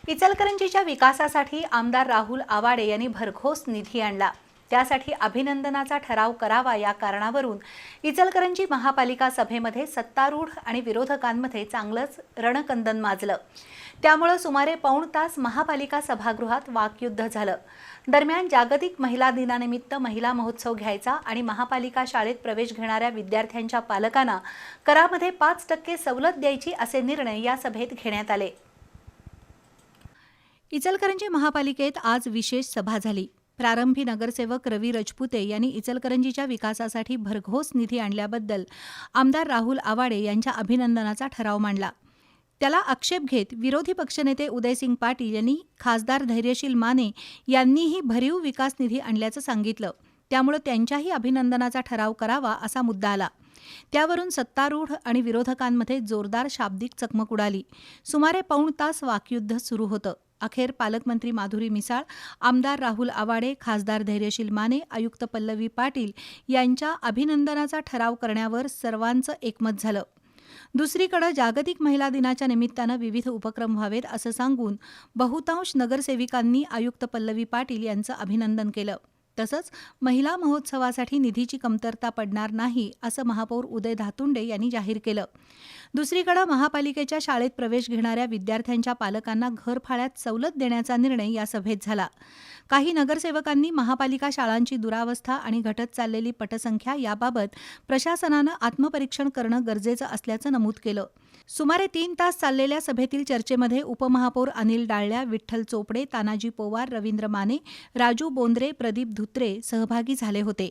इचलकरंजीच्या विकासासाठी आमदार राहुल आवाडे यांनी भरघोस निधी आणला। त्यासाठी अभिनंदनाचा ठराव करावा या कारणावरून इचलकरंजी महापालिका सभेमध्ये सत्तारूढ आणि विरोधकांमध्ये चांगलंच रणकंदन माजलं। त्यामुळे सुमारे पाऊण तास महापालिका सभागृहात वाकयुद्ध झालं। दरम्यान जागतिक महिला दिनानिमित्त महिला महोत्सव घ्यायचा आणि महापालिका शाळेत प्रवेश घेणाऱ्या विद्यार्थ्यांच्या पालकांना करामध्ये 5% सवलत द्यायची असे निर्णय या सभेत घेण्यात आले। इचलकरंजी महापालिकेत आज विशेष सभा झाली। प्रारंभी नगरसेवक रवी रजपुते यांनी इचलकरंजीच्या विकासासाठी भरघोस निधी आणल्याबद्दल आमदार राहुल आवाडे यांच्या अभिनंदनाचा ठराव मांडला। त्याला आक्षेप घेत विरोधी पक्षनेते उदयसिंग पाटील यांनी खासदार धैर्यशील माने यांनीही भरीव विकास निधी आणल्याचं सांगितलं। त्यामुळे त्यांच्याही अभिनंदनाचा ठराव करावा असा मुद्दा आला। त्यावरून सत्तारूढ आणि विरोधकांमध्ये जोरदार शाब्दिक चकमक उडाली। सुमारे पाऊण तास वाकयुद्ध सुरू होतं। अखेर पालकमंत्री माधुरी मिसाळ, आमदार राहुल आवाडे, खासदार धैर्यशील माने, आयुक्त पल्लवी पाटील यांच्या अभिनंदनाचा ठराव करण्यावर सर्वांचं एकमत झालं। दुसरीकडे जागतिक महिला दिनाच्या निमित्तानं विविध उपक्रम व्हावेत असं सांगून बहुतांश नगरसेविकांनी आयुक्त पल्लवी पाटील यांचं अभिनंदन केलं। तसंच महिला महोत्सवासाठी निधीची कमतरता पडणार नाही असं महापौर उदय धातुंडे यांनी जाहीर केलं। दुसरीकडे महापालिकेच्या शाळेत प्रवेश घेणाऱ्या विद्यार्थ्यांच्या पालकांना घरफाळ्यात सवलत देण्याचा निर्णय या सभेत झाला। काही नगरसेवकांनी महापालिका शाळांची दुरावस्था आणि घटत चाललेली पटसंख्या याबाबत प्रशासनानं आत्मपरीक्षण करणं गरजेचं असल्याचं नमूद केलं। सुमारे 3 तास चाललेल्या सभेतील चर्चेमध्ये उपमहापौर अनिल डाळल्या, विठ्ठल चोपडे, तानाजी पोवार, रवींद्र माने, राजू बोंद्रे, प्रदीप धुत्रे सहभागी झाले होते।